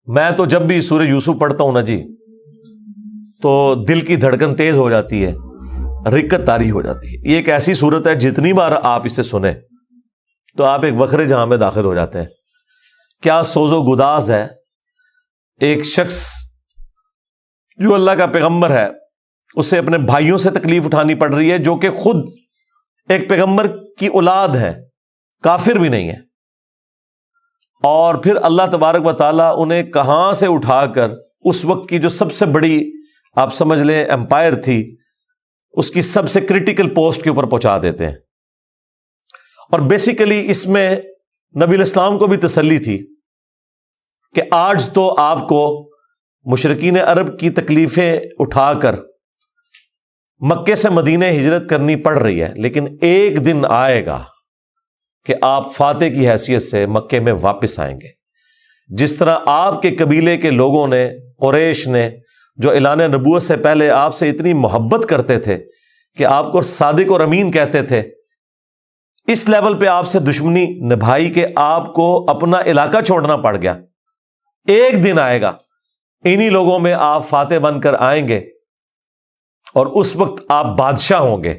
میں تو جب بھی سورہ یوسف پڑھتا ہوں نا جی تو دل کی دھڑکن تیز ہو جاتی ہے، رکت طاری ہو جاتی ہے۔ یہ ایک ایسی صورت ہے جتنی بار آپ اسے سنیں تو آپ ایک وکھرے جہاں میں داخل ہو جاتے ہیں۔ کیا سوز و گداز ہے، ایک شخص جو اللہ کا پیغمبر ہے اسے اپنے بھائیوں سے تکلیف اٹھانی پڑ رہی ہے جو کہ خود ایک پیغمبر کی اولاد ہے، کافر بھی نہیں ہے، اور پھر اللہ تبارک و تعالیٰ انہیں کہاں سے اٹھا کر اس وقت کی جو سب سے بڑی آپ سمجھ لیں امپائر تھی اس کی سب سے کریٹیکل پوسٹ کے اوپر پہنچا دیتے ہیں۔ اور بیسیکلی اس میں نبی الاسلام کو بھی تسلی تھی کہ آج تو آپ کو مشرکین عرب کی تکلیفیں اٹھا کر مکے سے مدینے ہجرت کرنی پڑ رہی ہے، لیکن ایک دن آئے گا کہ آپ فاتح کی حیثیت سے مکے میں واپس آئیں گے۔ جس طرح آپ کے قبیلے کے لوگوں نے، قریش نے، جو اعلان نبوت سے پہلے آپ سے اتنی محبت کرتے تھے کہ آپ کو صادق اور امین کہتے تھے، اس لیول پہ آپ سے دشمنی نبھائی کہ آپ کو اپنا علاقہ چھوڑنا پڑ گیا۔ ایک دن آئے گا انہی لوگوں میں آپ فاتح بن کر آئیں گے اور اس وقت آپ بادشاہ ہوں گے،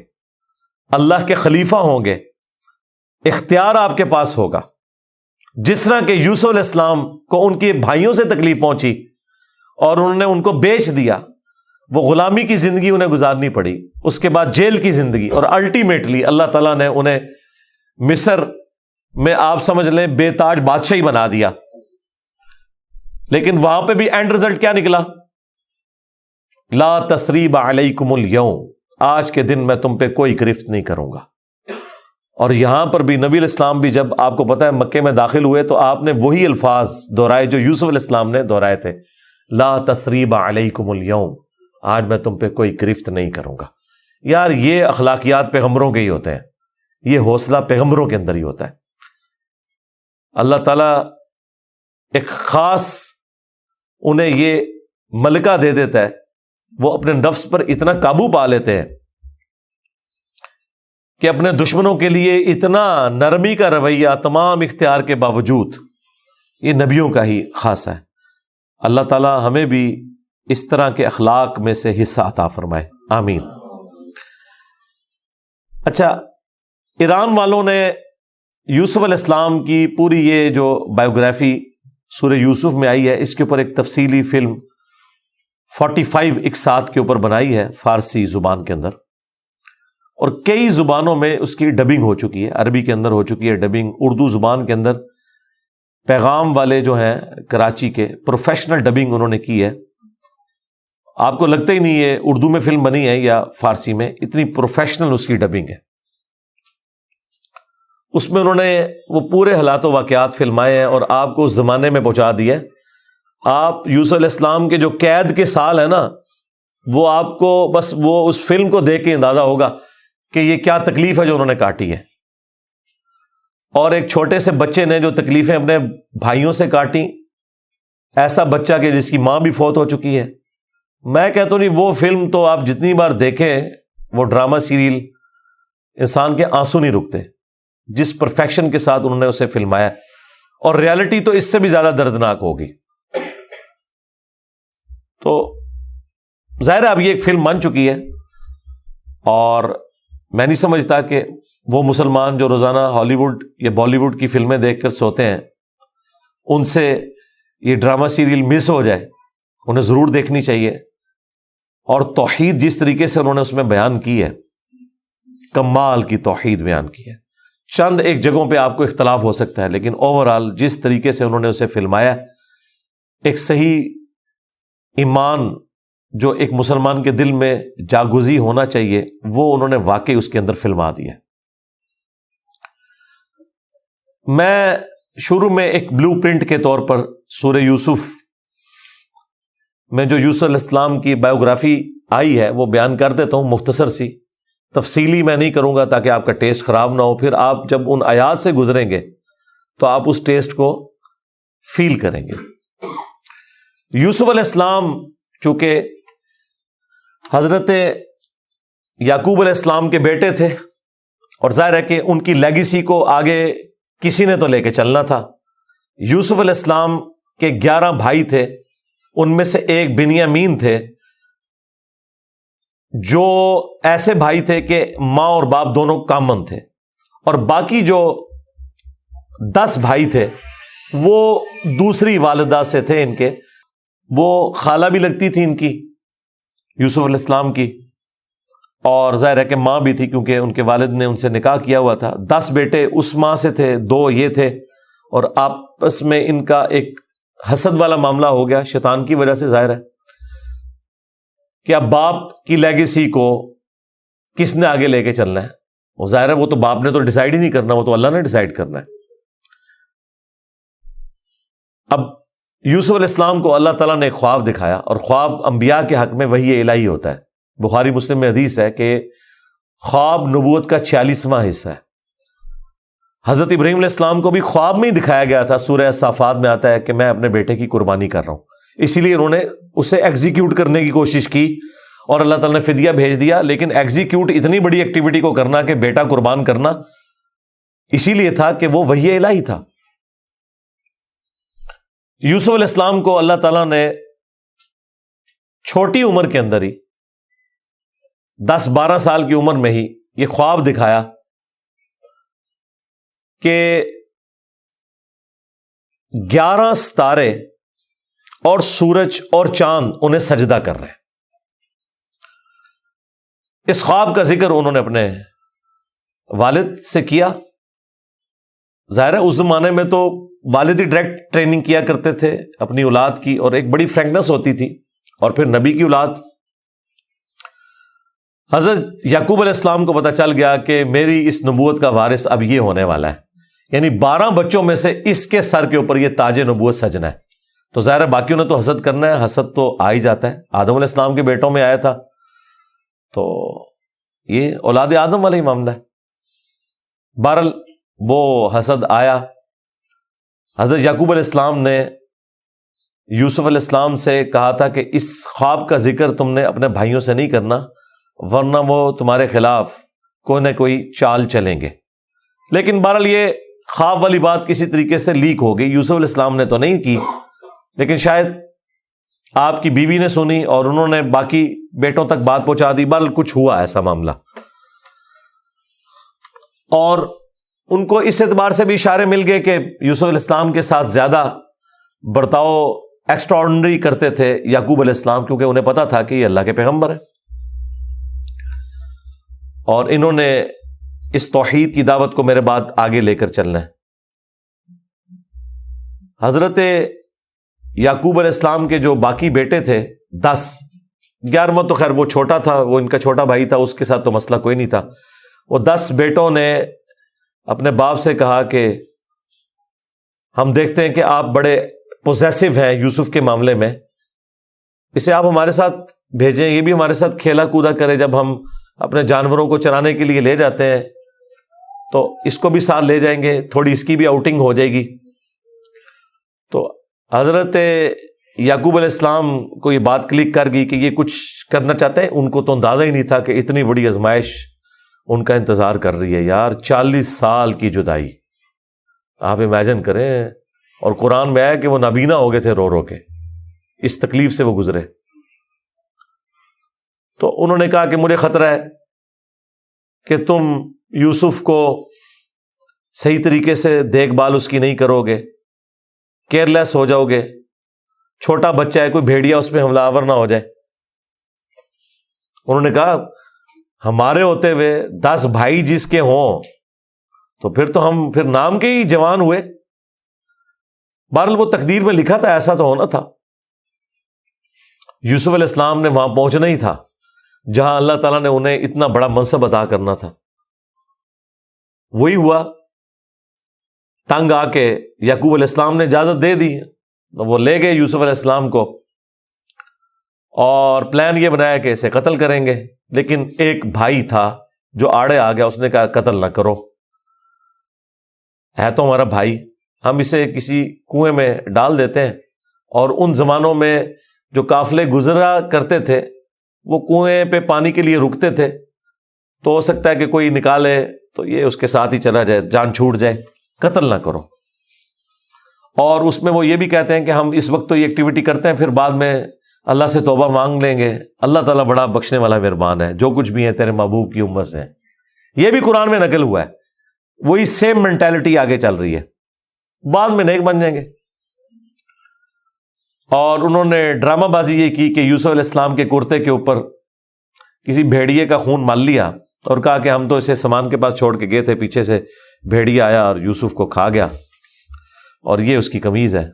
اللہ کے خلیفہ ہوں گے، اختیار آپ کے پاس ہوگا۔ جس طرح کہ یوسف علیہ السلام کو ان کے بھائیوں سے تکلیف پہنچی اور انہوں نے ان کو بیچ دیا، وہ غلامی کی زندگی انہیں گزارنی پڑی، اس کے بعد جیل کی زندگی، اور الٹیمیٹلی اللہ تعالیٰ نے انہیں مصر میں آپ سمجھ لیں بے تاج بادشاہی بنا دیا۔ لیکن وہاں پہ بھی اینڈ رزلٹ کیا نکلا؟ لا تثریب علیکم اليوم، آج کے دن میں تم پہ کوئی گرفت نہیں کروں گا۔ اور یہاں پر بھی نبی علیہ السلام بھی جب آپ کو پتا ہے مکے میں داخل ہوئے تو آپ نے وہی الفاظ دہرائے جو یوسف علیہ السلام نے دہرائے تھے، لا تثریب علیکم اليوم، آج میں تم پہ کوئی گرفت نہیں کروں گا۔ یار یہ اخلاقیات پیغمبروں کے ہی ہوتے ہیں، یہ حوصلہ پیغمبروں کے اندر ہی ہوتا ہے۔ اللہ تعالیٰ ایک خاص انہیں یہ ملکہ دے دیتا ہے، وہ اپنے نفس پر اتنا قابو پا لیتے ہیں کہ اپنے دشمنوں کے لیے اتنا نرمی کا رویہ تمام اختیار کے باوجود، یہ نبیوں کا ہی خاصہ ہے۔ اللہ تعالیٰ ہمیں بھی اس طرح کے اخلاق میں سے حصہ عطا فرمائے، آمین۔ اچھا، ایران والوں نے یوسف علیہ السلام کی پوری یہ جو بایوگرافی سورہ یوسف میں آئی ہے، اس کے اوپر ایک تفصیلی فلم 45 اقساط کے اوپر بنائی ہے فارسی زبان کے اندر، اور کئی زبانوں میں اس کی ڈبنگ ہو چکی ہے۔ عربی کے اندر ہو چکی ہے ڈبنگ، اردو زبان کے اندر پیغام والے جو ہیں کراچی کے پروفیشنل ڈبنگ انہوں نے کی ہے۔ آپ کو لگتا ہی نہیں ہے اردو میں فلم بنی ہے یا فارسی میں، اتنی پروفیشنل اس کی ڈبنگ ہے۔ اس میں انہوں نے وہ پورے حالات و واقعات فلمائے ہیں اور آپ کو اس زمانے میں پہنچا دیا ہے۔ آپ یوسف علیہ السلام کے جو قید کے سال ہیں نا، وہ آپ کو بس وہ اس فلم کو دیکھ کے اندازہ ہوگا کہ یہ کیا تکلیف ہے جو انہوں نے کاٹی ہے، اور ایک چھوٹے سے بچے نے جو تکلیفیں اپنے بھائیوں سے کاٹی، ایسا بچہ کہ جس کی ماں بھی فوت ہو چکی ہے۔ میں کہتا ہوں نہیں، وہ فلم تو آپ جتنی بار دیکھیں، وہ ڈرامہ سیریل، انسان کے آنسو نہیں رکتے جس پرفیکشن کے ساتھ انہوں نے اسے فلمایا، اور ریالٹی تو اس سے بھی زیادہ دردناک ہوگی۔ تو ظاہر ہے اب یہ ایک فلم بن چکی ہے، اور میں نہیں سمجھتا کہ وہ مسلمان جو روزانہ ہالی ووڈ یا بالی ووڈ کی فلمیں دیکھ کر سوتے ہیں، ان سے یہ ڈرامہ سیریل مس ہو جائے، انہیں ضرور دیکھنی چاہیے۔ اور توحید جس طریقے سے انہوں نے اس میں بیان کی ہے، کمال کی توحید بیان کی ہے۔ چند ایک جگہوں پہ آپ کو اختلاف ہو سکتا ہے، لیکن اوورآل جس طریقے سے انہوں نے اسے فلمایا، ایک صحیح ایمان جو ایک مسلمان کے دل میں جاگزی ہونا چاہیے، وہ انہوں نے واقعی اس کے اندر فلما دیا۔ میں شروع میں ایک بلو پرنٹ کے طور پر سورہ یوسف میں جو یوسف علیہ السلام کی بایوگرافی آئی ہے وہ بیان کر دیتا ہوں، مختصر سی، تفصیلی میں نہیں کروں گا تاکہ آپ کا ٹیسٹ خراب نہ ہو۔ پھر آپ جب ان آیات سے گزریں گے تو آپ اس ٹیسٹ کو فیل کریں گے۔ یوسف علیہ السلام چونکہ حضرت یعقوب علیہ السلام کے بیٹے تھے، اور ظاہر ہے کہ ان کی لیگیسی کو آگے کسی نے تو لے کے چلنا تھا۔ یوسف علیہ السلام کہ 11 بھائی تھے، ان میں سے ایک بنیامین تھے، جو ایسے بھائی تھے کہ ماں اور باپ دونوں کامن تھے، اور باقی جو 10 بھائی تھے وہ دوسری والدہ سے تھے ان کے، وہ خالہ بھی لگتی تھی ان کی، یوسف علیہ السلام کی، اور ظاہر ہے کہ ماں بھی تھی کیونکہ ان کے والد نے ان سے نکاح کیا ہوا تھا۔ 10 بیٹے اس ماں سے تھے، 2 یہ تھے، اور آپس میں ان کا ایک حسد والا معاملہ ہو گیا شیطان کی وجہ سے، ظاہر ہے کہ اب باپ کی لیگیسی کو کس نے آگے لے کے چلنا ہے، وہ ظاہر ہے وہ تو باپ نے تو ڈیسائیڈ ہی نہیں کرنا، وہ تو اللہ نے ڈیسائیڈ کرنا ہے۔ اب یوسف علیہ السلام کو اللہ تعالیٰ نے ایک خواب دکھایا، اور خواب انبیاء کے حق میں وحی الہی ہوتا ہے۔ بخاری مسلم میں حدیث ہے کہ خواب نبوت کا 46واں حصہ ہے۔ حضرت ابراہیم علیہ السلام کو بھی خواب میں ہی دکھایا گیا تھا، سورہ صافات میں آتا ہے کہ میں اپنے بیٹے کی قربانی کر رہا ہوں، اسی لیے انہوں نے اسے ایگزیکیوٹ کرنے کی کوشش کی، اور اللہ تعالیٰ نے فدیہ بھیج دیا، لیکن ایگزیکیوٹ اتنی بڑی ایکٹیویٹی کو کرنا کہ بیٹا قربان کرنا، اسی لیے تھا کہ وہ وحی الہی تھا۔ یوسف علیہ السلام کو اللہ تعالیٰ نے چھوٹی عمر کے اندر ہی 10-12 سال کی عمر میں ہی یہ خواب دکھایا کہ 11 ستارے اور سورج اور چاند انہیں سجدہ کر رہے ہیں۔ اس خواب کا ذکر انہوں نے اپنے والد سے کیا۔ ظاہر ہے اس زمانے میں تو والد ہی ڈائریکٹ ٹریننگ کیا کرتے تھے اپنی اولاد کی، اور ایک بڑی فرینکنس ہوتی تھی، اور پھر نبی کی اولاد۔ حضرت یعقوب علیہ السلام کو پتہ چل گیا کہ میری اس نبوت کا وارث اب یہ ہونے والا ہے، یعنی 12 بچوں میں سے اس کے سر کے اوپر یہ تاج نبوت سجنا ہے۔ تو ظاہر ہے باقیوں نے تو حسد کرنا ہے، حسد تو آ ہی جاتا ہے، آدم علیہ السلام کے بیٹوں میں آیا تھا، تو یہ اولاد آدم والا ہی معاملہ ہے۔ بہرحال وہ حسد آیا۔ حضرت یعقوب علیہ السلام نے یوسف علیہ السلام سے کہا تھا کہ اس خواب کا ذکر تم نے اپنے بھائیوں سے نہیں کرنا، ورنہ وہ تمہارے خلاف کوئی نہ کوئی چال چلیں گے۔ لیکن بہرحال یہ خواب والی بات کسی طریقے سے لیک ہو گئی، یوسف علیہ السلام نے تو نہیں کی، لیکن شاید آپ کی بیوی نے سنی اور انہوں نے باقی بیٹوں تک بات پہنچا دی۔ بہرحال کچھ ہوا ایسا معاملہ، اور ان کو اس اعتبار سے بھی اشارے مل گئے کہ یوسف علیہ السلام کے ساتھ زیادہ برتاؤ ایکسٹرا آرڈنری کرتے تھے یعقوب علیہ السلام، کیونکہ انہیں پتا تھا کہ یہ اللہ کے پیغمبر ہیں، اور انہوں نے اس توحید کی دعوت کو میرے بعد آگے لے کر چلنا ہے۔ حضرت یعقوب علیہ السلام کے جو باقی بیٹے تھے 10، 11واں تو خیر وہ چھوٹا تھا، وہ ان کا چھوٹا بھائی تھا، اس کے ساتھ تو مسئلہ کوئی نہیں تھا۔ وہ 10 بیٹوں نے اپنے باپ سے کہا کہ ہم دیکھتے ہیں کہ آپ بڑے پوزیسو ہیں یوسف کے معاملے میں، اسے آپ ہمارے ساتھ بھیجیں، یہ بھی ہمارے ساتھ کھیلا کودا کرے، جب ہم اپنے جانوروں کو چرانے کے لیے لے جاتے ہیں تو اس کو بھی ساتھ لے جائیں گے، تھوڑی اس کی بھی آؤٹنگ ہو جائے گی۔ تو حضرت یعقوب علیہ السلام کو یہ بات کلک کر گئی کہ یہ کچھ کرنا چاہتے ہیں۔ ان کو تو اندازہ ہی نہیں تھا کہ اتنی بڑی آزمائش ان کا انتظار کر رہی ہے۔ یار 40 سال کی جدائی آپ امیجن کریں، اور قرآن میں آیا کہ وہ نابینا ہو گئے تھے رو رو کے، اس تکلیف سے وہ گزرے۔ تو انہوں نے کہا کہ مجھے خطرہ ہے کہ تم یوسف کو صحیح طریقے سے دیکھ بھال اس کی نہیں کرو گے، کیئر لیس ہو جاؤ گے، چھوٹا بچہ ہے، کوئی بھیڑیا اس پہ حملہ آور نہ ہو جائے۔ انہوں نے کہا ہمارے ہوتے ہوئے 10 بھائی جس کے ہوں تو پھر تو ہم پھر نام کے ہی جوان ہوئے۔ بہرحال وہ تقدیر میں لکھا تھا، ایسا تو ہونا تھا۔ یوسف علیہ السلام نے وہاں پہنچنا ہی تھا جہاں اللہ تعالیٰ نے انہیں اتنا بڑا منصب عطا کرنا تھا۔ وہی ہوا، تنگ آ کے یعقوب علیہ السلام نے اجازت دے دی، وہ لے گئے یوسف علیہ السلام کو، اور پلان یہ بنایا کہ اسے قتل کریں گے۔ لیکن ایک بھائی تھا جو آڑے آ گیا، اس نے کہا قتل نہ کرو، ہے تو ہمارا بھائی، ہم اسے کسی کنویں میں ڈال دیتے ہیں۔ اور ان زمانوں میں جو قافلے گزرا کرتے تھے وہ کنویں پہ پانی کے لیے رکتے تھے، تو ہو سکتا ہے کہ کوئی نکالے تو یہ اس کے ساتھ ہی چلا جائے، جان چھوٹ جائے، قتل نہ کرو۔ اور اس میں وہ یہ بھی کہتے ہیں کہ ہم اس وقت تو یہ ایکٹیویٹی کرتے ہیں، پھر بعد میں اللہ سے توبہ مانگ لیں گے، اللہ تعالیٰ بڑا بخشنے والا مہربان ہے، جو کچھ بھی ہے تیرے محبوب کی امت سے ہے۔ یہ بھی قرآن میں نقل ہوا ہے، وہی سیم مینٹالٹی آگے چل رہی ہے، بعد میں نیک بن جائیں گے۔ اور انہوں نے ڈرامہ بازی یہ کی کہ یوسف علیہ السلام کے کرتے کے اوپر کسی بھیڑیے کا خون مال لیا اور کہا کہ ہم تو اسے سامان کے پاس چھوڑ کے گئے تھے، پیچھے سے بھیڑیا آیا اور یوسف کو کھا گیا، اور یہ اس کی قمیض ہے۔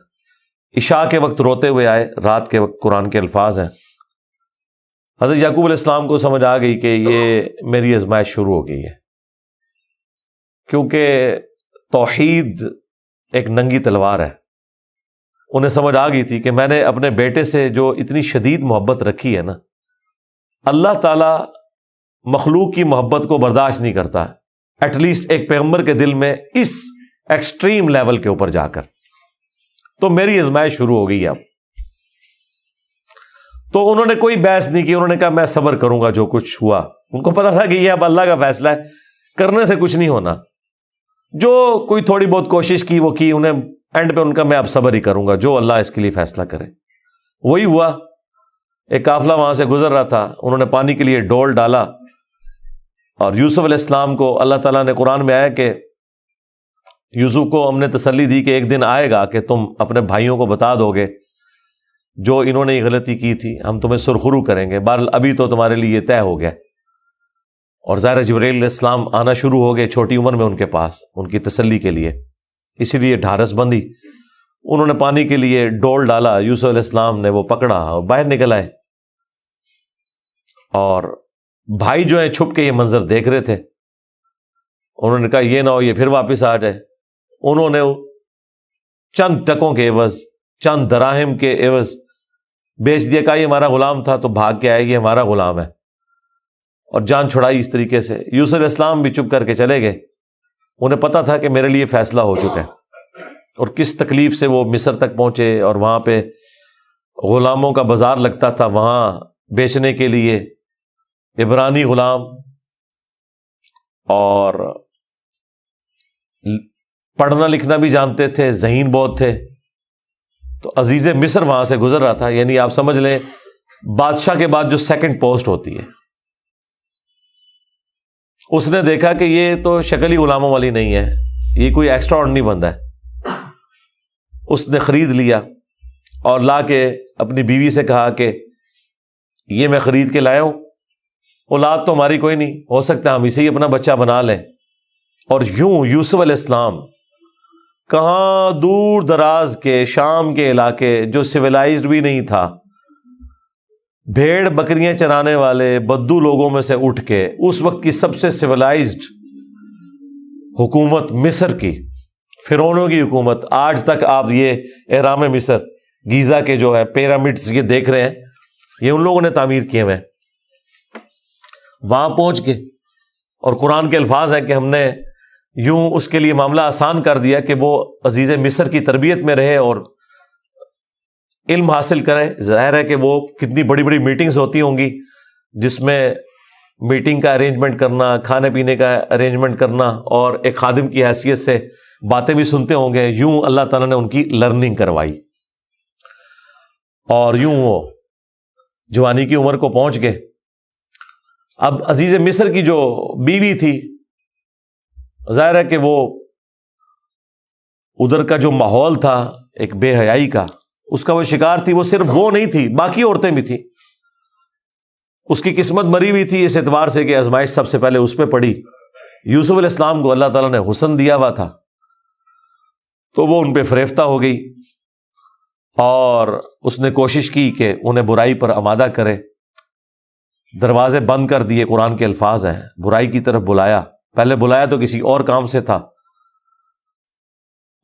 عشاء کے وقت روتے ہوئے آئے، رات کے وقت قرآن کے الفاظ ہیں۔ حضرت یعقوب علیہ السلام کو سمجھ آ گئی کہ یہ میری آزمائش شروع ہو گئی ہے، کیونکہ توحید ایک ننگی تلوار ہے۔ انہیں سمجھ آ گئی تھی کہ میں نے اپنے بیٹے سے جو اتنی شدید محبت رکھی ہے نا، اللہ تعالیٰ مخلوق کی محبت کو برداشت نہیں کرتا، ایٹ لیسٹ ایک پیغمبر کے دل میں اس ایکسٹریم لیول کے اوپر جا کر۔ تو میری آزمائش شروع ہو گئی اب۔ تو انہوں نے کوئی بحث نہیں کی، انہوں نے کہا میں صبر کروں گا جو کچھ ہوا۔ ان کو پتا تھا کہ یہ اب اللہ کا فیصلہ ہے، کرنے سے کچھ نہیں ہونا۔ جو کوئی تھوڑی بہت کوشش کی وہ کی، انہیں اینڈ پہ ان کا میں اب صبر ہی کروں گا، جو اللہ اس کے لیے فیصلہ کرے وہی ہوا۔ ایک قافلہ وہاں سے گزر رہا تھا، انہوں نے پانی کے لیے ڈول ڈالا، اور یوسف علیہ السلام کو اللہ تعالیٰ نے قرآن میں آیا کہ یوسف کو ہم نے تسلی دی کہ ایک دن آئے گا کہ تم اپنے بھائیوں کو بتا دو گے جو انہوں نے یہ غلطی کی تھی، ہم تمہیں سرخرو کریں گے، بہرحال ابھی تو تمہارے لیے یہ طے ہو گیا۔ اور ظاہر جبرائیل علیہ السلام آنا شروع ہو گئے چھوٹی عمر میں ان کے پاس، ان کی تسلی کے لیے، اسی لیے ڈھارس بندی۔ انہوں نے پانی کے لیے ڈول ڈالا، یوسف علیہ السلام نے وہ پکڑا اور باہر نکل آئے، اور بھائی جو ہیں چھپ کے یہ منظر دیکھ رہے تھے۔ انہوں نے کہا یہ نہ ہو یہ پھر واپس آ جائے۔ انہوں نے چند ٹکوں کے عوض، چند دراہم کے عوض بیچ دیا، کہا یہ ہمارا غلام تھا، تو بھاگ کے آئے، یہ ہمارا غلام ہے، اور جان چھڑائی اس طریقے سے۔ یوسف علیہ السلام بھی چپ کر کے چلے گئے، انہیں پتا تھا کہ میرے لیے فیصلہ ہو چکا ہے۔ اور کس تکلیف سے وہ مصر تک پہنچے، اور وہاں پہ غلاموں کا بازار لگتا تھا، وہاں بیچنے کے لیے عبرانی غلام، اور پڑھنا لکھنا بھی جانتے تھے، ذہین بہت تھے۔ تو عزیز مصر وہاں سے گزر رہا تھا، یعنی آپ سمجھ لیں بادشاہ کے بعد جو سیکنڈ پوسٹ ہوتی ہے۔ اس نے دیکھا کہ یہ تو شکل ہی غلاموں والی نہیں ہے، یہ کوئی ایکسٹرا آرڈنری بندہ ہے۔ اس نے خرید لیا اور لا کے اپنی بیوی سے کہا کہ یہ میں خرید کے لایا ہوں، اولاد تو ہماری کوئی نہیں، ہو سکتا ہے ہم اسے ہی اپنا بچہ بنا لیں۔ اور یوں یوسف علیہ السلام کہاں دور دراز کے شام کے علاقے جو سویلائزڈ بھی نہیں تھا، بھیڑ بکریاں چرانے والے بدو لوگوں میں سے اٹھ کے اس وقت کی سب سے سویلائزڈ حکومت مصر کی، فرعونوں کی حکومت، آج تک آپ یہ اہرام مصر گیزا کے جو ہے پیرامڈز یہ دیکھ رہے ہیں، یہ ان لوگوں نے تعمیر کیے ہوئے ہیں۔ وہاں پہنچ کے، اور قرآن کے الفاظ ہیں کہ ہم نے یوں اس کے لیے معاملہ آسان کر دیا کہ وہ عزیز مصر کی تربیت میں رہے اور علم حاصل کرے۔ ظاہر ہے کہ وہ کتنی بڑی بڑی میٹنگز ہوتی ہوں گی، جس میں میٹنگ کا ارینجمنٹ کرنا، کھانے پینے کا ارینجمنٹ کرنا، اور ایک خادم کی حیثیت سے باتیں بھی سنتے ہوں گے۔ یوں اللہ تعالیٰ نے ان کی لرننگ کروائی، اور یوں وہ جوانی کی عمر کو پہنچ گئے۔ اب عزیز مصر کی جو بیوی تھی، ظاہر ہے کہ وہ ادھر کا جو ماحول تھا ایک بے حیائی کا، اس کا وہ شکار تھی۔ وہ صرف وہ نہیں تھی، باقی عورتیں بھی تھیں۔ اس کی قسمت مری ہوئی تھی اس اعتبار سے کہ آزمائش سب سے پہلے اس پہ پڑی۔ یوسف علیہ السلام کو اللہ تعالیٰ نے حسن دیا ہوا تھا، تو وہ ان پہ فریفتہ ہو گئی، اور اس نے کوشش کی کہ انہیں برائی پر آمادہ کرے۔ دروازے بند کر دیے، قرآن کے الفاظ ہیں، برائی کی طرف بلایا۔ پہلے بلایا تو کسی اور کام سے تھا،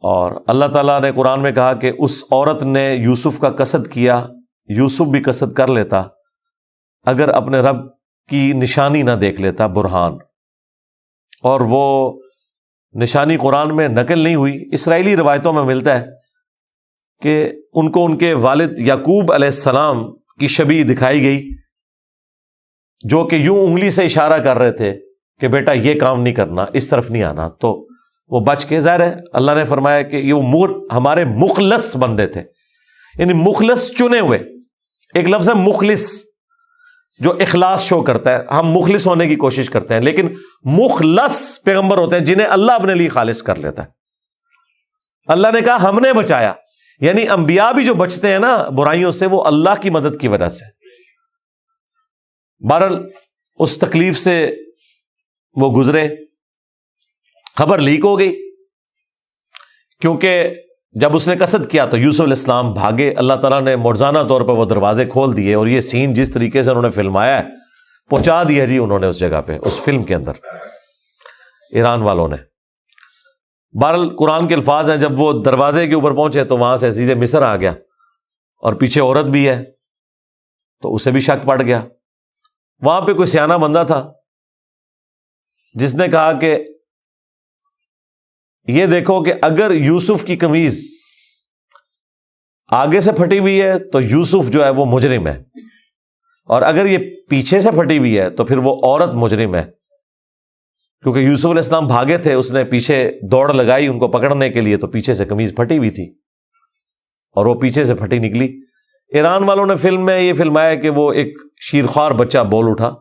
اور اللہ تعالیٰ نے قرآن میں کہا کہ اس عورت نے یوسف کا قصد کیا، یوسف بھی قصد کر لیتا اگر اپنے رب کی نشانی نہ دیکھ لیتا، برہان۔ اور وہ نشانی قرآن میں نقل نہیں ہوئی، اسرائیلی روایتوں میں ملتا ہے کہ ان کو ان کے والد یعقوب علیہ السلام کی شبیہ دکھائی گئی، جو کہ یوں انگلی سے اشارہ کر رہے تھے کہ بیٹا یہ کام نہیں کرنا، اس طرف نہیں آنا۔ تو وہ بچ کے، ظاہر ہے اللہ نے فرمایا کہ یہ ہمارے مخلص بندے تھے، یعنی مخلص چنے ہوئے، ایک لفظ ہے مخلص جو اخلاص شو کرتا ہے، ہم مخلص ہونے کی کوشش کرتے ہیں، لیکن مخلص پیغمبر ہوتے ہیں جنہیں اللہ اپنے لیے خالص کر لیتا ہے۔ اللہ نے کہا ہم نے بچایا، یعنی انبیاء بھی جو بچتے ہیں نا برائیوں سے، وہ اللہ کی مدد کی وجہ سے۔ بہرحال اس تکلیف سے وہ گزرے، خبر لیک ہو گئی، کیونکہ جب اس نے قصد کیا تو یوسف علیہ السلام بھاگے، اللہ تعالیٰ نے معجزانہ طور پر وہ دروازے کھول دیے، اور یہ سین جس طریقے سے انہوں نے فلمایا ہے پہنچا دیا جی انہوں نے اس جگہ پہ، اس فلم کے اندر ایران والوں نے۔ بہرحال قرآن کے الفاظ ہیں، جب وہ دروازے کے اوپر پہنچے تو وہاں سے عزیز مصر آ گیا، اور پیچھے عورت بھی ہے تو اسے بھی شک پڑ گیا۔ وہاں پہ کوئی سیانہ بندہ تھا جس نے کہا کہ یہ دیکھو کہ اگر یوسف کی قمیض آگے سے پھٹی ہوئی ہے تو یوسف جو ہے وہ مجرم ہے، اور اگر یہ پیچھے سے پھٹی ہوئی ہے تو پھر وہ عورت مجرم ہے، کیونکہ یوسف علیہ السلام بھاگے تھے، اس نے پیچھے دوڑ لگائی ان کو پکڑنے کے لیے، تو پیچھے سے قمیض پھٹی ہوئی تھی اور وہ پیچھے سے پھٹی نکلی۔ ایران والوں نے فلم میں یہ فلمایا کہ وہ ایک شیرخوار بچہ بول اٹھا،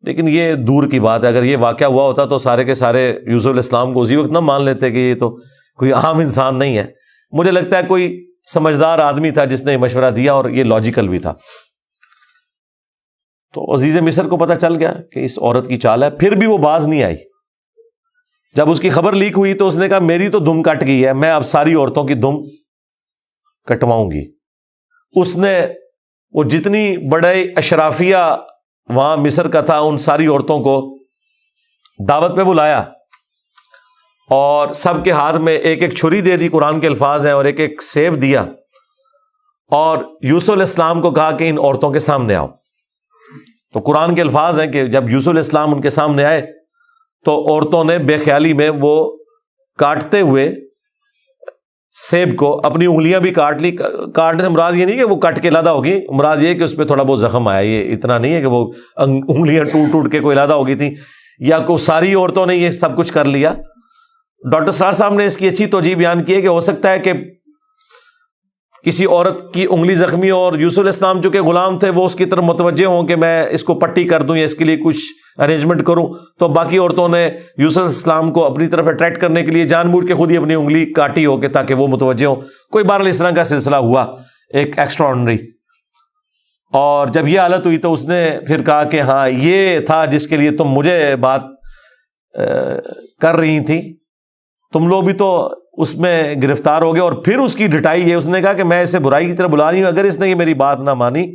لیکن یہ دور کی بات ہے، اگر یہ واقعہ ہوا ہوتا تو سارے کے سارے یوسف علیہ السلام کو اسی وقت نہ مان لیتے کہ یہ تو کوئی عام انسان نہیں ہے۔ مجھے لگتا ہے کوئی سمجھدار آدمی تھا جس نے یہ مشورہ دیا، اور یہ لاجیکل بھی تھا۔ تو عزیز مصر کو پتہ چل گیا کہ اس عورت کی چال ہے، پھر بھی وہ باز نہیں آئی۔ جب اس کی خبر لیک ہوئی تو اس نے کہا میری تو دم کٹ گئی ہے، میں اب ساری عورتوں کی دم کٹواؤں گی۔ اس نے وہ جتنی بڑے اشرافیہ وہاں مصر کا تھا ان ساری عورتوں کو دعوت پہ بلایا، اور سب کے ہاتھ میں ایک ایک چھری دے دی، قرآن کے الفاظ ہیں، اور ایک ایک سیب دیا، اور یوسف علیہ السلام کو کہا کہ ان عورتوں کے سامنے آؤ۔ تو قرآن کے الفاظ ہیں کہ جب یوسف علیہ السلام ان کے سامنے آئے تو عورتوں نے بے خیالی میں وہ کاٹتے ہوئے سیب کو اپنی انگلیاں بھی کاٹ لی۔ کاٹنے سے مراد یہ نہیں کہ وہ کٹ کے علیحدہ ہوگی، مراد یہ کہ اس پہ تھوڑا بہت زخم آیا، یہ اتنا نہیں ہے کہ وہ انگلیاں ٹوٹ ٹوٹ کے کوئی علیحدہ ہو گئی تھی، یا کوئی ساری عورتوں نے یہ سب کچھ کر لیا۔ ڈاکٹر سرار صاحب نے اس کی اچھی توجیہ بیان کی ہے کہ ہو سکتا ہے کہ کسی عورت کی انگلی زخمی ہو، اور یوسف علیہ السلام جو کہ غلام تھے وہ اس کی طرف متوجہ ہوں کہ میں اس کو پٹی کر دوں یا اس کے لیے کچھ ارینجمنٹ کروں، تو باقی عورتوں نے یوسف علیہ السلام کو اپنی طرف اٹریکٹ کرنے کے لیے جان بوجھ کے خود ہی اپنی انگلی کاٹی ہو کہ تاکہ وہ متوجہ ہوں۔ کوئی بہرحال اس طرح کا سلسلہ ہوا ایک ایکسٹرا آرڈنری، اور جب یہ حالت ہوئی تو اس نے پھر کہا کہ ہاں یہ تھا جس کے لیے تم مجھے بات کر رہی تھی، تم لوگ بھی تو اس میں گرفتار ہو گئے۔ اور پھر اس کی ڈٹائی ہے، اس نے کہا کہ میں اسے برائی کی طرف بلا رہی ہوں، اگر اس نے یہ میری بات نہ مانی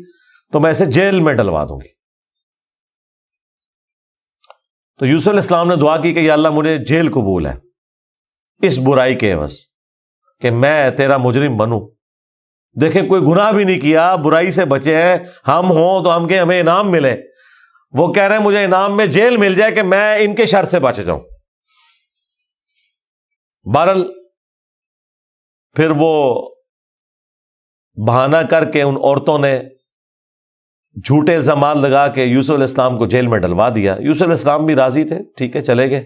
تو میں اسے جیل میں ڈلوا دوں گی۔ تو یوسف علیہ السلام نے دعا کی کہ یا اللہ مجھے جیل قبول ہے اس برائی کے عوض، کہ میں تیرا مجرم بنوں۔ دیکھیں کوئی گناہ بھی نہیں کیا، برائی سے بچے ہیں، ہم ہوں تو ہم کہ ہمیں انعام ملے، وہ کہہ رہے ہیں مجھے انعام میں جیل مل جائے کہ میں ان کے شر سے بچ جاؤں۔ بہرحال پھر وہ بہانہ کر کے ان عورتوں نے جھوٹے الزامات لگا کے یوسف علیہ السلام کو جیل میں ڈلوا دیا۔ یوسف علیہ السلام بھی راضی تھے، ٹھیک ہے چلے گئے۔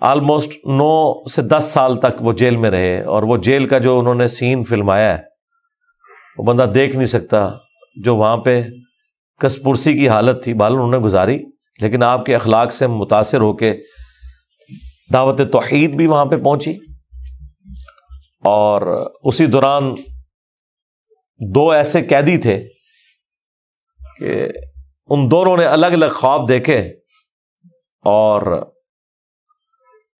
آلموسٹ 9 سے 10 سال تک وہ جیل میں رہے، اور وہ جیل کا جو انہوں نے سین فلمایا ہے وہ بندہ دیکھ نہیں سکتا، جو وہاں پہ کس پرسی کی حالت تھی بہرحال انہوں نے گزاری، لیکن آپ کے اخلاق سے متاثر ہو کے دعوت توحید بھی وہاں پہ پہنچی۔ اور اسی دوران 2 ایسے قیدی تھے کہ ان دونوں نے الگ الگ خواب دیکھے، اور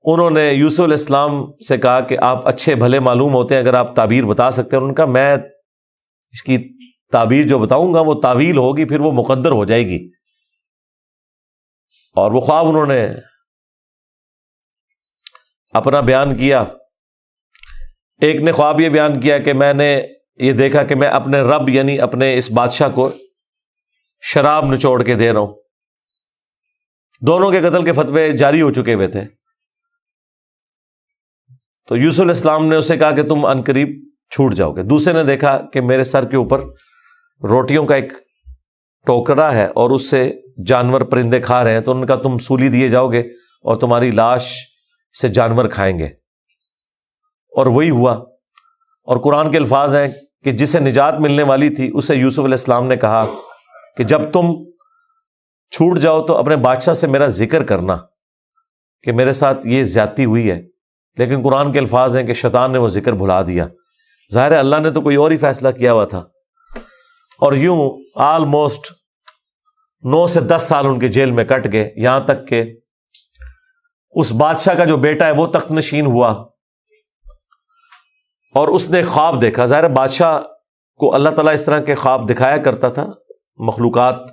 انہوں نے یوسف علیہ السلام سے کہا کہ آپ اچھے بھلے معلوم ہوتے ہیں، اگر آپ تعبیر بتا سکتے ہیں۔ انہوں نے کہا میں اس کی تعبیر جو بتاؤں گا وہ تعویل ہوگی، پھر وہ مقدر ہو جائے گی۔ اور وہ خواب انہوں نے اپنا بیان کیا۔ ایک نے خواب یہ بیان کیا کہ میں نے یہ دیکھا کہ میں اپنے رب یعنی اپنے اس بادشاہ کو شراب نچوڑ کے دے رہا ہوں۔ دونوں کے قتل کے فتوے جاری ہو چکے ہوئے تھے۔ تو یوسف علیہ السلام نے اسے کہا کہ تم عنقریب چھوٹ جاؤ گے۔ دوسرے نے دیکھا کہ میرے سر کے اوپر روٹیوں کا ایک ٹوکرا ہے اور اس سے جانور پرندے کھا رہے ہیں، تو ان کا تم سولی دیے جاؤ گے اور تمہاری لاش سے جانور کھائیں گے. اور وہی ہوا. اور قرآن کے الفاظ ہیں کہ جسے نجات ملنے والی تھی اسے یوسف علیہ السلام نے کہا کہ جب تم چھوٹ جاؤ تو اپنے بادشاہ سے میرا ذکر کرنا کہ میرے ساتھ یہ زیادتی ہوئی ہے. لیکن قرآن کے الفاظ ہیں کہ شیطان نے وہ ذکر بھلا دیا. ظاہر ہے اللہ نے تو کوئی اور ہی فیصلہ کیا ہوا تھا. اور یوں آلموسٹ 9 سے 10 سال ان کے جیل میں کٹ گئے, یہاں تک کہ اس بادشاہ کا جو بیٹا ہے وہ تخت نشین ہوا اور اس نے خواب دیکھا. ظاہر بادشاہ کو اللہ تعالیٰ اس طرح کے خواب دکھایا کرتا تھا. مخلوقات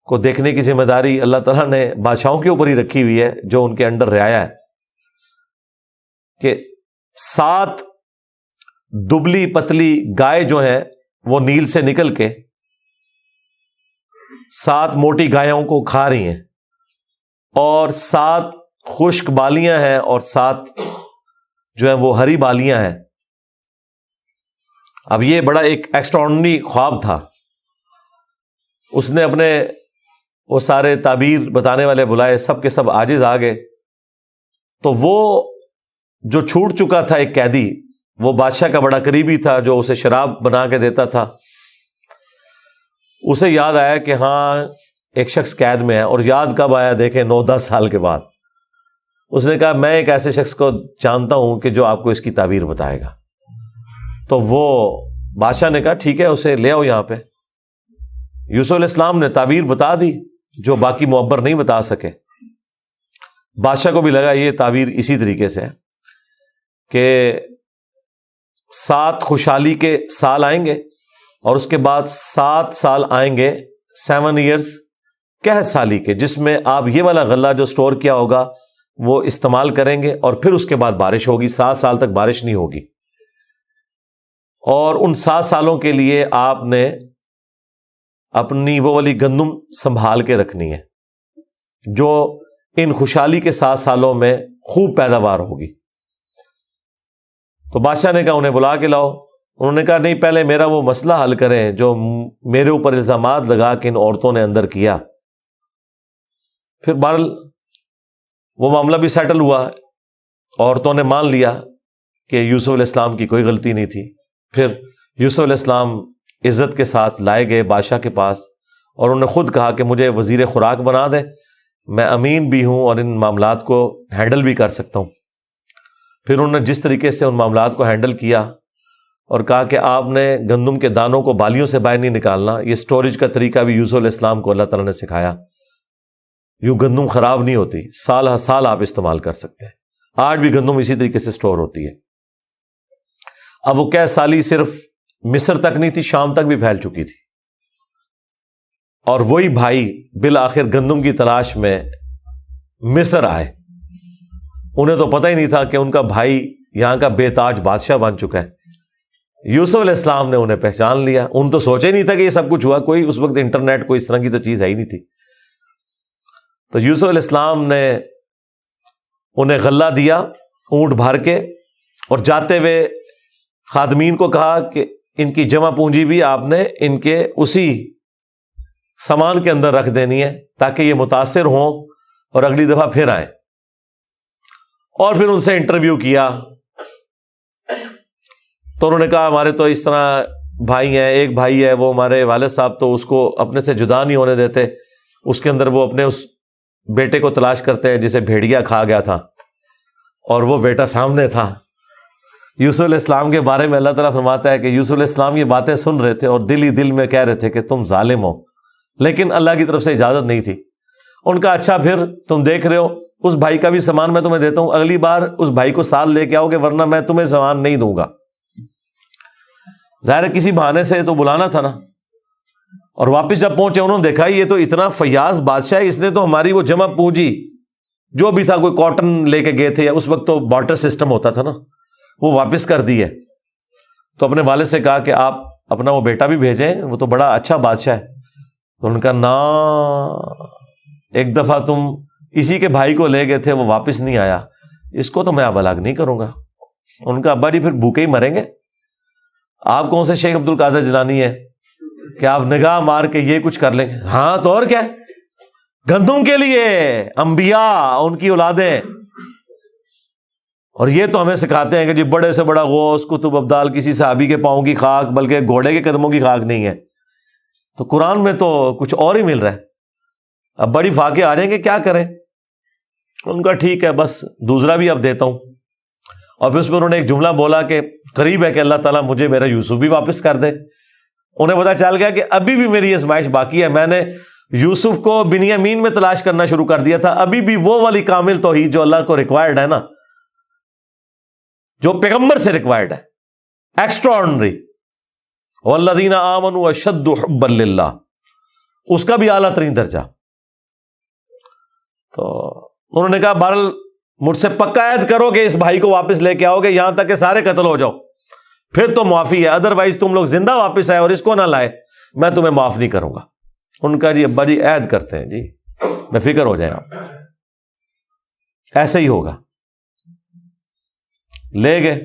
کو دیکھنے کی ذمہ داری اللہ تعالیٰ نے بادشاہوں کے اوپر ہی رکھی ہوئی ہے جو ان کے انڈر رعایا ہے. کہ 7 دبلی پتلی گائے جو ہیں وہ نیل سے نکل کے 7 موٹی گایوں کو کھا رہی ہیں, اور 7 خشک بالیاں ہیں اور 7 جو ہیں وہ ہری بالیاں ہیں. اب یہ بڑا ایک ایکسٹراڈنری خواب تھا. اس نے اپنے وہ سارے تعبیر بتانے والے بلائے, سب کے سب عاجز آ گئے. تو وہ جو چھوٹ چکا تھا ایک قیدی, وہ بادشاہ کا بڑا قریبی تھا جو اسے شراب بنا کے دیتا تھا, اسے یاد آیا کہ ہاں ایک شخص قید میں ہے. اور یاد کب آیا دیکھیں 9-10 سال کے بعد. اس نے کہا میں ایک ایسے شخص کو جانتا ہوں کہ جو آپ کو اس کی تعبیر بتائے گا. تو وہ بادشاہ نے کہا ٹھیک ہے اسے لے آؤ یہاں پہ. یوسف علیہ السلام نے تعبیر بتا دی جو باقی معبر نہیں بتا سکے. بادشاہ کو بھی لگا یہ تعبیر اسی طریقے سے ہے کہ 7 خوشحالی کے سال آئیں گے اور اس کے بعد 7 سال آئیں گے 7 ایئرز قحط سالی کے, جس میں آپ یہ والا غلہ جو سٹور کیا ہوگا وہ استعمال کریں گے, اور پھر اس کے بعد بارش ہوگی. 7 سال تک بارش نہیں ہوگی. اور ان 7 سالوں کے لیے آپ نے اپنی وہ والی گندم سنبھال کے رکھنی ہے جو ان خوشحالی کے 7 سالوں میں خوب پیداوار ہوگی. تو بادشاہ نے کہا انہیں بلا کے لاؤ. انہوں نے کہا نہیں پہلے میرا وہ مسئلہ حل کریں جو میرے اوپر الزامات لگا کے ان عورتوں نے اندر کیا. پھر بہرحال وہ معاملہ بھی سیٹل ہوا. عورتوں نے مان لیا کہ یوسف علیہ السلام کی کوئی غلطی نہیں تھی. پھر یوسف علیہ السلام عزت کے ساتھ لائے گئے بادشاہ کے پاس, اور انہوں نے خود کہا کہ مجھے وزیر خوراک بنا دے, میں امین بھی ہوں اور ان معاملات کو ہینڈل بھی کر سکتا ہوں. پھر انہوں نے جس طریقے سے ان معاملات کو ہینڈل کیا اور کہا کہ آپ نے گندم کے دانوں کو بالیوں سے باہر نہیں نکالنا. یہ سٹوریج کا طریقہ بھی یوسف علیہ السلام کو اللہ تعالیٰ نے سکھایا. یوں گندم خراب نہیں ہوتی, سال ہر سال آپ استعمال کر سکتے ہیں. آج بھی گندم اسی طریقے سے سٹور ہوتی ہے. اب وہ قحط سالی صرف مصر تک نہیں تھی, شام تک بھی پھیل چکی تھی. اور وہی بھائی بالآخر گندم کی تلاش میں مصر آئے. انہیں تو پتہ ہی نہیں تھا کہ ان کا بھائی یہاں کا بے تاج بادشاہ بن چکا ہے. یوسف علیہ السلام نے انہیں پہچان لیا. ان تو سوچے نہیں تھا کہ یہ سب کچھ ہوا. کوئی اس وقت انٹرنیٹ کوئی اس طرح کی تو چیز ہے ہی نہیں تھی. تو یوسف علیہ السلام نے انہیں غلہ دیا اونٹ بھر کے, اور جاتے ہوئے خادمین کو کہا کہ ان کی جمع پونجی بھی آپ نے ان کے اسی سامان کے اندر رکھ دینی ہے تاکہ یہ متاثر ہوں اور اگلی دفعہ پھر آئیں. اور پھر ان سے انٹرویو کیا تو انہوں نے کہا ہمارے تو اس طرح بھائی ہیں, ایک بھائی ہے وہ ہمارے والد صاحب تو اس کو اپنے سے جدا نہیں ہونے دیتے, اس کے اندر وہ اپنے اس بیٹے کو تلاش کرتے ہیں جسے بھیڑیا کھا گیا تھا, اور وہ بیٹا سامنے تھا. یوسف علیہ السلام کے بارے میں اللہ تعالیٰ فرماتا ہے کہ یوسف علیہ السلام یہ باتیں سن رہے تھے اور دل ہی دل میں کہہ رہے تھے کہ تم ظالم ہو, لیکن اللہ کی طرف سے اجازت نہیں تھی. ان کا اچھا پھر تم دیکھ رہے ہو اس بھائی کا بھی سامان میں تمہیں دیتا ہوں, اگلی بار اس بھائی کو ساتھ لے کے آؤ گے ورنہ میں تمہیں سامان نہیں دوں گا. ظاہر کسی بہانے سے تو بلانا تھا نا. اور واپس جب پہنچے انہوں نے دیکھا یہ تو اتنا فیاض بادشاہ ہے, اس نے تو ہماری وہ جمع پونجی جو بھی تھا, کوئی کاٹن لے کے گئے تھے, یا اس وقت تو بارٹر سسٹم ہوتا تھا نا, وہ واپس کر دی ہے. تو اپنے والد سے کہا کہ آپ اپنا وہ بیٹا بھی بھیجیں, وہ تو بڑا اچھا بادشاہ ہے. تو ان کا نا ایک دفعہ تم اسی کے بھائی کو لے گئے تھے, وہ واپس نہیں آیا, اس کو تو میں اب الگ نہیں کروں گا. ان کا ابا جی پھر بھوکے ہی مریں گے. آپ کون سے شیخ عبد القادر جیلانی ہے کہ آپ نگاہ مار کے یہ کچھ کر لیں گے؟ ہاں تو اور کیا, گندم کے لیے انبیاء ان کی اولادیں اور یہ تو ہمیں سکھاتے ہیں کہ جی بڑے سے بڑا غوث قطب ابدال کسی صحابی کے پاؤں کی خاک بلکہ گھوڑے کے قدموں کی خاک نہیں ہے. تو قرآن میں تو کچھ اور ہی مل رہا ہے. اب بڑی فاقے آ رہے ہیں کہ کیا کریں. ان کا ٹھیک ہے بس دوسرا بھی اب دیتا ہوں. اور پھر اس میں انہوں نے ایک جملہ بولا کہ قریب ہے کہ اللہ تعالیٰ مجھے میرا یوسف بھی واپس کر دے. انہیں پتا چل گیا کہ ابھی بھی میری آزمائش باقی ہے. میں نے یوسف کو بنیامین میں تلاش کرنا شروع کر دیا تھا. ابھی بھی وہ والی کامل توحید جو اللہ کو ریکوائرڈ ہے نا, جو پیغمبر سے ریکوائرڈ ہے, ایکسٹرا آرڈنری, والذین آمنوا اشد حبا للہ, اس کا بھی اعلیٰ ترین درجہ. تو انہوں نے کہا بہرحال مجھ سے پکا عہد کرو کہ اس بھائی کو واپس لے کے آؤ گے یہاں تک کہ سارے قتل ہو جاؤ, پھر تو معافی ہے, ادروائز تم لوگ زندہ واپس آئے اور اس کو نہ لائے میں تمہیں معاف نہیں کروں گا. ان کا جی ابا جی عہد کرتے ہیں جی, بے فکر ہو جائیں آپ, ایسے ہی ہوگا. لے گئے.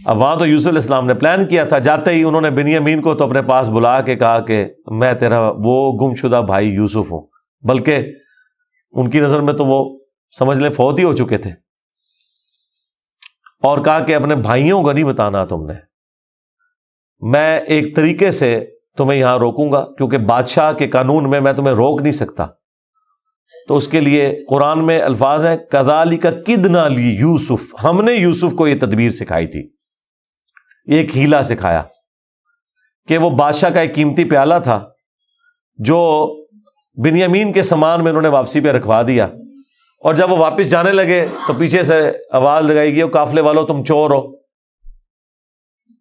اب وہاں تو یوسف علیہ السلام نے پلان کیا تھا. جاتے ہی انہوں نے بنیامین کو تو اپنے پاس بلا کے کہا کہ میں تیرا وہ گم شدہ بھائی یوسف ہوں, بلکہ ان کی نظر میں تو وہ سمجھ لیں فوت ہی ہو چکے تھے. اور کہا کہ اپنے بھائیوں کو نہیں بتانا تم نے, میں ایک طریقے سے تمہیں یہاں روکوں گا کیونکہ بادشاہ کے قانون میں تمہیں روک نہیں سکتا. تو اس کے لیے قرآن میں الفاظ ہیں کذالک کدنا لیوسف, ہم نے یوسف کو یہ تدبیر سکھائی تھی, ایک ہیلا سکھایا کہ وہ بادشاہ کا ایک قیمتی پیالہ تھا جو بنیامین کے سامان میں انہوں نے واپسی پہ رکھوا دیا, اور جب وہ واپس جانے لگے تو پیچھے سے آواز لگائی گئی قافلے والوں تم چور ہو.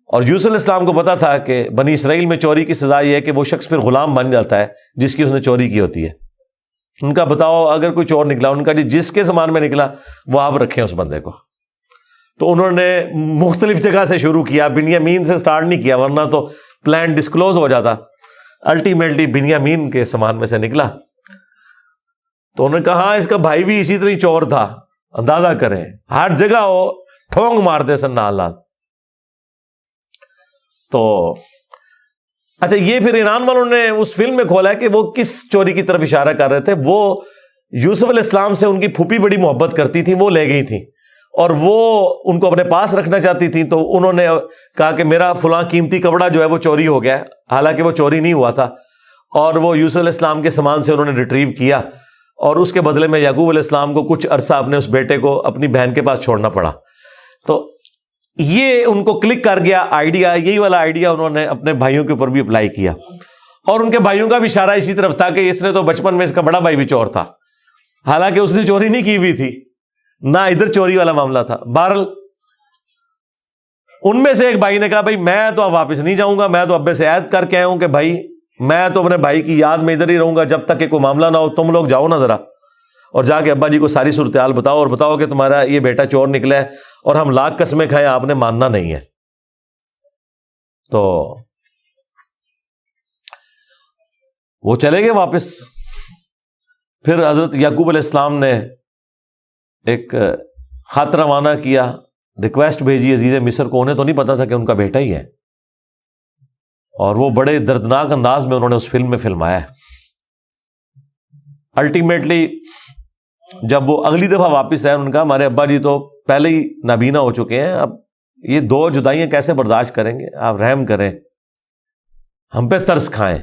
اور یوسف علیہ السلام کو پتا تھا کہ بنی اسرائیل میں چوری کی سزا یہ ہے کہ وہ شخص پھر غلام بن جاتا ہے جس کی اس نے چوری کی ہوتی ہے. ان کا بتاؤ اگر کوئی چور نکلا, ان کا جی جس کے سامان میں نکلا وہ آپ رکھیں اس بندے کو. تو انہوں نے مختلف جگہ سے شروع کیا, بنیامین سے سٹارٹ نہیں کیا ورنہ تو پلان ڈسکلوز ہو جاتا. الٹیمیٹلی بنیامین کے سامان میں سے نکلا. تو انہوں نے کہا ہاں اس کا بھائی بھی اسی طرح چور تھا, اندازہ کریں ہر جگہ وہ ٹھونگ مارتے سن نال نال. تو اچھا یہ پھر ایران والوں نے اس فلم میں کھولا ہے کہ وہ کس چوری کی طرف اشارہ کر رہے تھے. وہ یوسف علیہ السلام سے ان کی پھوپھی بڑی محبت کرتی تھی, وہ لے گئی تھیں اور وہ ان کو اپنے پاس رکھنا چاہتی تھی. تو انہوں نے کہا کہ میرا فلاں قیمتی کپڑا جو ہے وہ چوری ہو گیا ہے, حالانکہ وہ چوری نہیں ہوا تھا, اور وہ یوسف علیہ السلام کے سامان سے انہوں نے ریٹریو کیا, اور اس کے بدلے میں یعقوب علیہ السلام کو کچھ عرصہ اپنے اس بیٹے کو اپنی بہن کے پاس چھوڑنا پڑا. تو یہ ان کو کلک کر گیا آئیڈیا, یہی والا آئیڈیا انہوں نے اپنے بھائیوں کے اوپر بھی اپلائی کیا, اور ان کے بھائیوں کا بھی اشارہ اسی طرف تھا کہ اس نے تو بچپن میں اس کا بڑا بھائی بھی چور تھا, حالانکہ اس نے چوری نہیں کی ہوئی تھی, نہ ادھر چوری والا معاملہ تھا. بہرحال ان میں سے ایک بھائی نے کہا بھائی میں تو اب واپس نہیں جاؤں گا, میں تو ابے سے عہد کر کے آیا ہوں کہ بھائی میں تو اپنے بھائی کی یاد میں ادھر ہی رہوں گا جب تک کہ کوئی معاملہ نہ ہو. تم لوگ جاؤ نا ذرا اور جا کے ابا جی کو ساری صورتحال بتاؤ, اور بتاؤ کہ تمہارا یہ بیٹا چور نکلا ہے اور ہم لاکھ قسمیں کھائیں آپ نے ماننا نہیں ہے. تو وہ چلے گئے واپس. پھر حضرت یعقوب علیہ السلام نے ایک خط روانہ کیا, ریکویسٹ بھیجی عزیز مصر کو. انہیں تو نہیں پتا تھا کہ ان کا بیٹا ہی ہے, اور وہ بڑے دردناک انداز میں انہوں نے اس فلم میں فلمایا ہے. الٹیمیٹلی جب وہ اگلی دفعہ واپس آئے, انہوں نے کہا ہمارے ابا جی تو پہلے ہی نابینا ہو چکے ہیں, اب یہ 2 جدائیاں کیسے برداشت کریں گے, آپ رحم کریں, ہم پہ ترس کھائیں.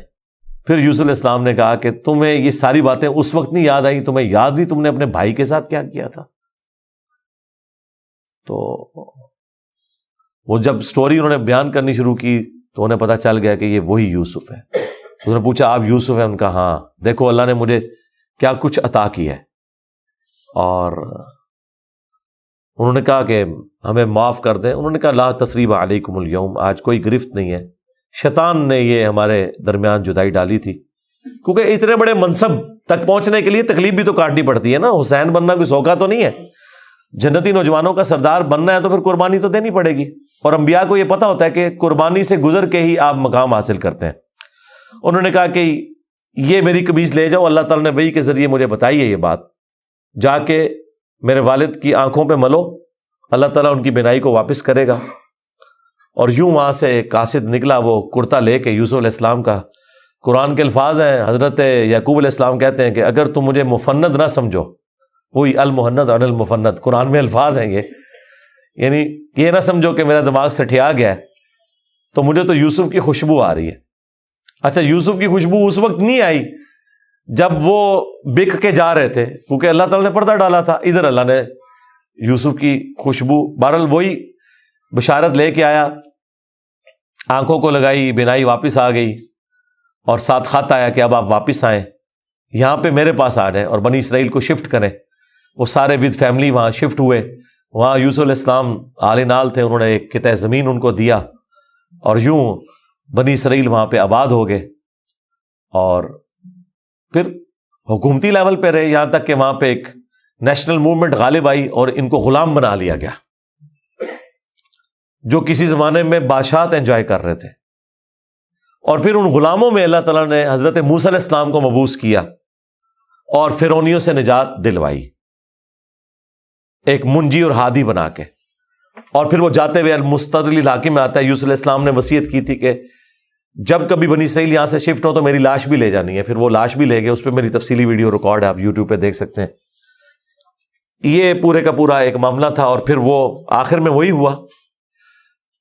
پھر یوسف علیہ السلام نے کہا کہ تمہیں یہ ساری باتیں اس وقت نہیں یاد آئی, تمہیں یاد نہیں تم نے اپنے بھائی کے ساتھ کیا کیا تھا. تو وہ جب سٹوری انہوں نے بیان کرنی شروع کی تو انہیں پتا چل گیا کہ یہ وہی یوسف ہے. تو انہوں نے پوچھا آپ یوسف ہیں؟ ان کا ہاں, دیکھو اللہ نے مجھے کیا کچھ عطا کیا ہے. اور انہوں نے کہا کہ ہمیں معاف کر دیں. انہوں نے کہا لا تثریب علیکم اليوم, آج کوئی گرفت نہیں ہے, شیطان نے یہ ہمارے درمیان جدائی ڈالی تھی. کیونکہ اتنے بڑے منصب تک پہنچنے کے لیے تکلیف بھی تو کاٹنی پڑتی ہے نا. حسین بننا کوئی سوکھا تو نہیں ہے, جنتی نوجوانوں کا سردار بننا ہے تو پھر قربانی تو دینی پڑے گی, اور انبیاء کو یہ پتا ہوتا ہے کہ قربانی سے گزر کے ہی آپ مقام حاصل کرتے ہیں. انہوں نے کہا کہ یہ میری قمیص لے جاؤ, اللہ تعالیٰ نے وحی کے ذریعے مجھے بتائی ہے یہ بات, جا کے میرے والد کی آنکھوں پہ ملو, اللہ تعالیٰ ان کی بینائی کو واپس کرے گا. اور یوں وہاں سے ایک قاصد نکلا, وہ کرتا لے کے یوسف علیہ السلام کا. قرآن کے الفاظ ہیں, حضرت یعقوب علیہ السلام کہتے ہیں کہ اگر تم مجھے مفند نہ سمجھو, وہی المحند عن المفند, قرآن میں الفاظ ہیں یہ, یعنی یہ نہ سمجھو کہ میرا دماغ سٹھیا گیا ہے تو مجھے تو یوسف کی خوشبو آ رہی ہے. اچھا یوسف کی خوشبو اس وقت نہیں آئی جب وہ بک کے جا رہے تھے, کیونکہ اللہ تعالیٰ نے پردہ ڈالا تھا. ادھر اللہ نے یوسف کی خوشبو, بہرحال وہی بشارت لے کے آیا, آنکھوں کو لگائی, بینائی واپس آ گئی, اور ساتھ خط آیا کہ اب آپ واپس آئیں, یہاں پہ میرے پاس آ جائیں اور بنی اسرائیل کو شفٹ کریں. وہ سارے ود فیملی وہاں شفٹ ہوئے. وہاں یوسف علیہ السلام آل نال تھے, انہوں نے ایک قطعہ زمین ان کو دیا, اور یوں بنی اسرائیل وہاں پہ آباد ہو گئے. اور پھر حکومتی لیول پہ رہے, یہاں تک کہ وہاں پہ ایک نیشنل موومنٹ غالب آئی اور ان کو غلام بنا لیا گیا, جو کسی زمانے میں بادشاہت انجوائے کر رہے تھے. اور پھر ان غلاموں میں اللہ تعالیٰ نے حضرت موسیٰ علیہ السلام کو مبعوث کیا اور فرعونیوں سے نجات دلوائی, ایک منجی اور ہادی بنا کے. اور پھر وہ جاتے ہوئے المستدل علاقے میں آتا ہے, یوسف علیہ السلام نے وصیت کی تھی کہ جب کبھی بنی اسرائیل یہاں سے شفٹ ہو تو میری لاش بھی لے جانی ہے. پھر وہ لاش بھی لے گئے, اس پہ میری تفصیلی ویڈیو ریکارڈ ہے, آپ یوٹیوب پہ دیکھ سکتے ہیں. یہ پورے کا پورا ایک معاملہ تھا. اور پھر وہ آخر میں وہی ہوا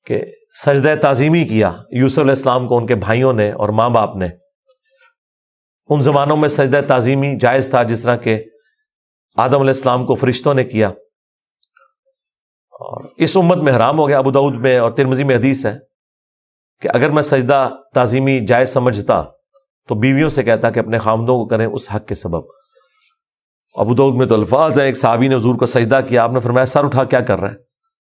کہ سجدہ تعظیمی کیا یوسف علیہ السلام کو ان کے بھائیوں نے اور ماں باپ نے. ان زمانوں میں سجدہ تعظیمی جائز تھا, جس طرح کہ آدم علیہ السلام کو فرشتوں نے کیا, اور اس امت میں حرام ہو گیا. ابو داؤد میں اور ترمذی میں حدیث ہے کہ اگر میں سجدہ تعظیمی جائز سمجھتا تو بیویوں سے کہتا کہ اپنے خامدوں کو کریں اس حق کے سبب. ابو داؤد میں تو الفاظ ہیں, ایک صحابی نے حضور کو سجدہ کیا, آپ نے فرمایا سر اٹھا کیا کر رہا ہے,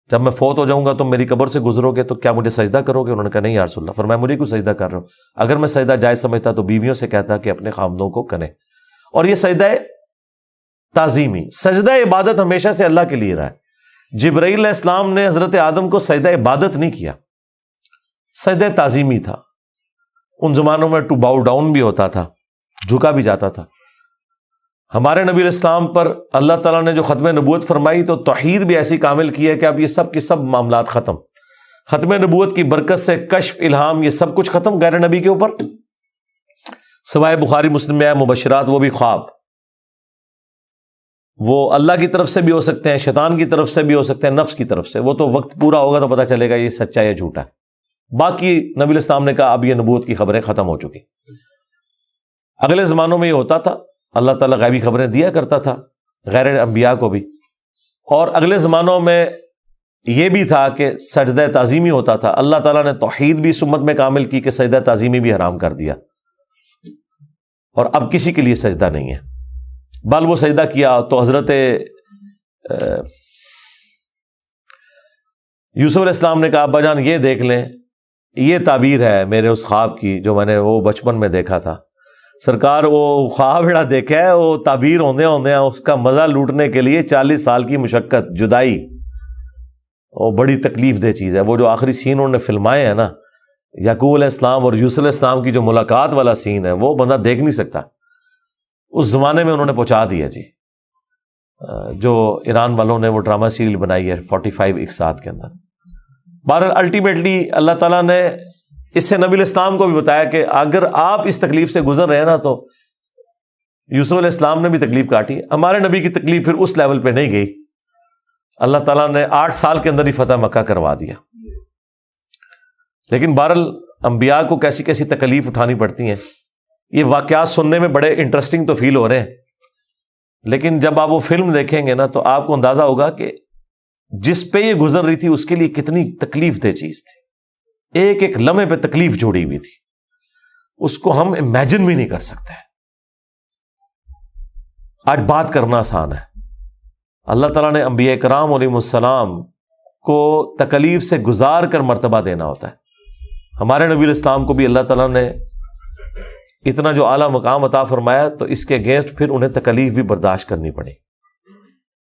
جب میں فوت ہو جاؤں گا تم میری قبر سے گزرو گے تو کیا مجھے سجدہ کرو گے؟ انہوں نے کہا نہیں یا رسول اللہ. فرمایا مجھے کیوں سجدہ کر رہے ہو؟ اگر میں سجدہ جائز سمجھتا تو بیویوں سے کہتا کہ اپنے خامدوں کو کریں. اور یہ سجدہ تعظیمی, سجدہ عبادت ہمیشہ سے اللہ کے لیے رہا ہے. جبرائیل علیہ السلام نے حضرت آدم کو سجدہ عبادت نہیں کیا, سجدہ تعظیمی تھا. ان زمانوں میں ٹو باؤ ڈاؤن بھی ہوتا تھا, جھکا بھی جاتا تھا. ہمارے نبی علیہ السلام پر اللہ تعالیٰ نے جو ختم نبوت فرمائی تو توحید بھی ایسی کامل کی ہے کہ اب یہ سب کی سب معاملات ختم. ختم نبوت کی برکت سے کشف, الہام, یہ سب کچھ ختم غیر نبی کے اوپر, سوائے بخاری مسلم میں ہے مبشرات, وہ بھی خواب. وہ اللہ کی طرف سے بھی ہو سکتے ہیں, شیطان کی طرف سے بھی ہو سکتے ہیں, نفس کی طرف سے. وہ تو وقت پورا ہوگا تو پتہ چلے گا یہ سچا یا جھوٹا ہے. باقی نبی علیہ السلام نے کہا اب یہ نبوت کی خبریں ختم ہو چکی. اگلے زمانوں میں یہ ہوتا تھا, اللہ تعالیٰ غیبی خبریں دیا کرتا تھا غیر انبیاء کو بھی. اور اگلے زمانوں میں یہ بھی تھا کہ سجدہ تعظیمی ہوتا تھا. اللہ تعالیٰ نے توحید بھی اس امت میں کامل کی کہ سجدہ تعظیمی بھی حرام کر دیا, اور اب کسی کے لیے سجدہ نہیں ہے. بل وہ سجدہ کیا تو حضرت یوسف علیہ السلام نے کہا ابا جان یہ دیکھ لیں, یہ تعبیر ہے میرے اس خواب کی جو میں نے وہ بچپن میں دیکھا تھا. سرکار وہ خواب بڑا دیکھا ہے, وہ تعبیر ہوندے اس کا مزہ لوٹنے کے لیے 40 سال کی مشقت, جدائی, وہ بڑی تکلیف دہ چیز ہے. وہ جو آخری سین انہوں نے فلمائے ہیں نا, یعقوب علیہ السلام اور یوسف علیہ السلام کی جو ملاقات والا سین ہے, وہ بندہ دیکھ نہیں سکتا. اس زمانے میں انہوں نے پہنچا دیا جی. جو ایران والوں نے وہ ڈرامہ سیریل بنائی ہے 45 اقساط کے اندر. بہرحال الٹیمیٹلی اللہ تعالیٰ نے اس سے نبی علیہ السلام کو بھی بتایا کہ اگر آپ اس تکلیف سے گزر رہے ہیں نا تو یوسف علیہ السلام نے بھی تکلیف کاٹی. ہمارے نبی کی تکلیف پھر اس لیول پہ نہیں گئی, اللہ تعالیٰ نے 8 سال کے اندر ہی فتح مکہ کروا دیا. لیکن بہرحال انبیاء کو کیسی کیسی تکلیف اٹھانی پڑتی ہیں. یہ واقعات سننے میں بڑے انٹرسٹنگ تو فیل ہو رہے ہیں, لیکن جب آپ وہ فلم دیکھیں گے نا تو آپ کو اندازہ ہوگا کہ جس پہ یہ گزر رہی تھی اس کے لیے کتنی تکلیف دہ چیز تھی. ایک ایک لمحے پہ تکلیف جوڑی ہوئی تھی, اس کو ہم امیجن بھی نہیں کر سکتے. آج بات کرنا آسان ہے. اللہ تعالیٰ نے انبیاء کرام علیہ السلام کو تکلیف سے گزار کر مرتبہ دینا ہوتا ہے. ہمارے نبی علیہ السلام کو بھی اللہ تعالیٰ نے اتنا جو اعلیٰ مقام عطا فرمایا تو اس کے اگینسٹ پھر انہیں تکلیف بھی برداشت کرنی پڑی.